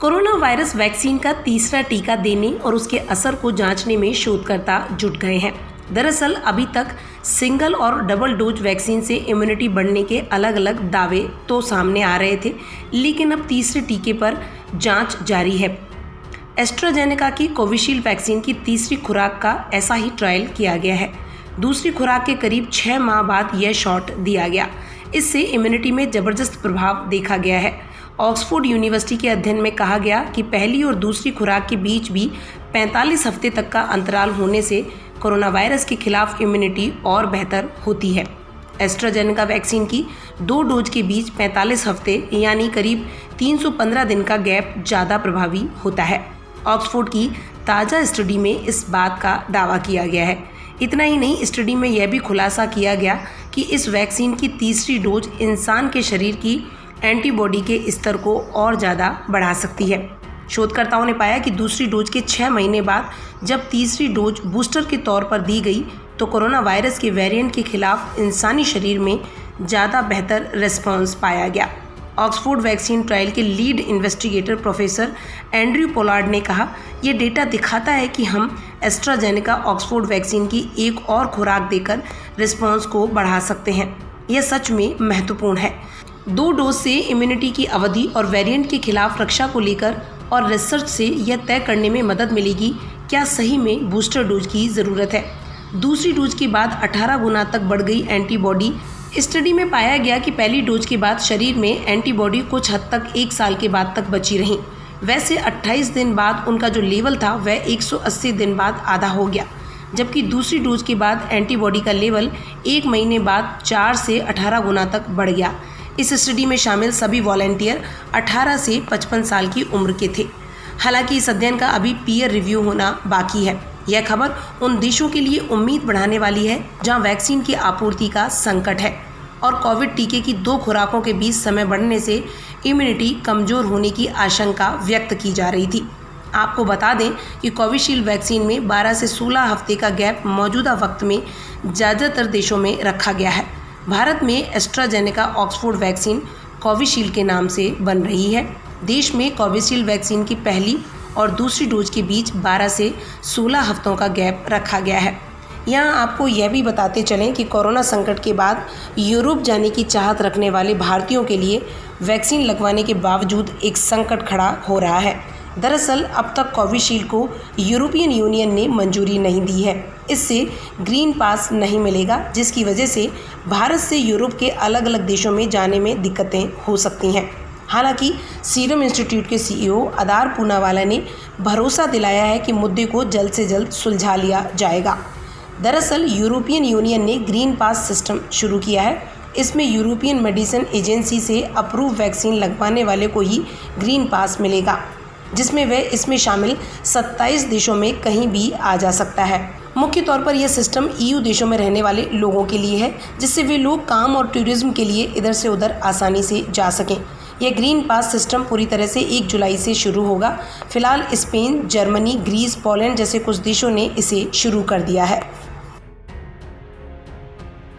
Corona virus vaccine का तीसरा टीका देने और उसके असर को जांचने में शोधकर्ता जुट गए हैं। दरअसल अभी तक सिंगल और डबल डोज वैक्सीन से इम्यूनिटी बढ़ने के अलग अलग दावे तो सामने आ रहे थे, लेकिन अब तीसरे टीके पर जांच जारी है। एस्ट्राजेनेका की कोविशील्ड वैक्सीन की तीसरी खुराक का ऐसा ही ट्रायल किया गया है। दूसरी खुराक के करीब 6 माह बाद यह शॉट दिया गया। इससे इम्यूनिटी में ज़बरदस्त प्रभाव देखा गया है। ऑक्सफोर्ड यूनिवर्सिटी के अध्ययन में कहा गया कि पहली और दूसरी खुराक के बीच भी 45 हफ्ते तक का अंतराल होने से कोरोना वायरस के खिलाफ इम्यूनिटी और बेहतर होती है। एस्ट्राजेनेका वैक्सीन की 2 डोज के बीच 45 हफ्ते यानी करीब 315 दिन का गैप ज़्यादा प्रभावी होता है। ऑक्सफोर्ड की ताज़ा स्टडी में इस बात का दावा किया गया है। इतना ही नहीं, स्टडी में यह भी खुलासा किया गया कि इस वैक्सीन की तीसरी डोज इंसान के शरीर की एंटीबॉडी के स्तर को और ज़्यादा बढ़ा सकती है। शोधकर्ताओं ने पाया कि दूसरी डोज के 6 महीने बाद जब तीसरी डोज बूस्टर के तौर पर दी गई तो कोरोना वायरस के वेरिएंट के खिलाफ इंसानी शरीर में ज़्यादा बेहतर रिस्पॉन्स पाया गया। ऑक्सफोर्ड वैक्सीन ट्रायल के lead investigator professor Andrew Pollard ने कहा, यह डेटा दिखाता है कि हम एस्ट्राजेनेका ऑक्सफोर्ड वैक्सीन की एक और खुराक देकर रिस्पॉन्स को बढ़ा सकते हैं। यह सच में महत्वपूर्ण है। 2 डोज से इम्यूनिटी की अवधि और वेरिएंट के खिलाफ रक्षा को लेकर और रिसर्च से यह तय करने में मदद मिलेगी क्या सही में बूस्टर डोज की ज़रूरत है। दूसरी डोज के बाद 18 गुना तक बढ़ गई एंटीबॉडी। स्टडी में पाया गया कि पहली डोज के बाद शरीर में एंटीबॉडी कुछ हद तक 1 साल के बाद तक बची रहीं। वैसे 28 दिन बाद उनका जो लेवल था वह 180 दिन बाद आधा हो गया, जबकि दूसरी डोज के बाद एंटीबॉडी का लेवल 1 महीने बाद 4 से 18 गुना तक बढ़ गया। इस स्टडी में शामिल सभी वॉलंटियर 18 से 55 साल की उम्र के थे। हालांकि इस अध्ययन का अभी पीयर रिव्यू होना बाकी है। यह खबर उन देशों के लिए उम्मीद बढ़ाने वाली है जहां वैक्सीन की आपूर्ति का संकट है और कोविड टीके की 2 खुराकों के बीच समय बढ़ने से इम्यूनिटी कमजोर होने की आशंका व्यक्त की जा रही थी। आपको बता दें कि कोविशील्ड वैक्सीन में 12 से 16 हफ्ते का गैप मौजूदा वक्त में ज़्यादातर देशों में रखा गया है। भारत में एस्ट्राजेनेका ऑक्सफोर्ड वैक्सीन कोविशील्ड के नाम से बन रही है। देश में कोविशील्ड वैक्सीन की पहली और दूसरी डोज के बीच 12 से 16 हफ्तों का गैप रखा गया है। यहाँ आपको यह भी बताते चलें कि कोरोना संकट के बाद यूरोप जाने की चाहत रखने वाले भारतीयों के लिए वैक्सीन लगवाने के बावजूद एक संकट खड़ा हो रहा है। दरअसल अब तक कोविशील्ड को यूरोपियन यूनियन ने मंजूरी नहीं दी है। इससे ग्रीन पास नहीं मिलेगा, जिसकी वजह से भारत से यूरोप के अलग अलग देशों में जाने में दिक्कतें हो सकती हैं। हालांकि सीरम इंस्टीट्यूट के सीईओ अदार पूनावाला ने भरोसा दिलाया है कि मुद्दे को जल्द से जल्द सुलझा लिया जाएगा। दरअसल यूरोपियन यूनियन ने ग्रीन पास सिस्टम शुरू किया है। इसमें यूरोपियन मेडिसिन एजेंसी से अप्रूव वैक्सीन लगवाने वाले को ही ग्रीन पास मिलेगा, जिसमें वह इसमें शामिल 27 देशों में कहीं भी आ जा सकता है। मुख्य तौर पर यह सिस्टम EU देशों में रहने वाले लोगों के लिए है, जिससे वे लोग काम और टूरिज्म के लिए इधर से उधर आसानी से जा सकें। यह ग्रीन पास सिस्टम पूरी तरह से 1 जुलाई से शुरू होगा। फिलहाल स्पेन, जर्मनी, ग्रीस, पोलैंड जैसे कुछ देशों ने इसे शुरू कर दिया है।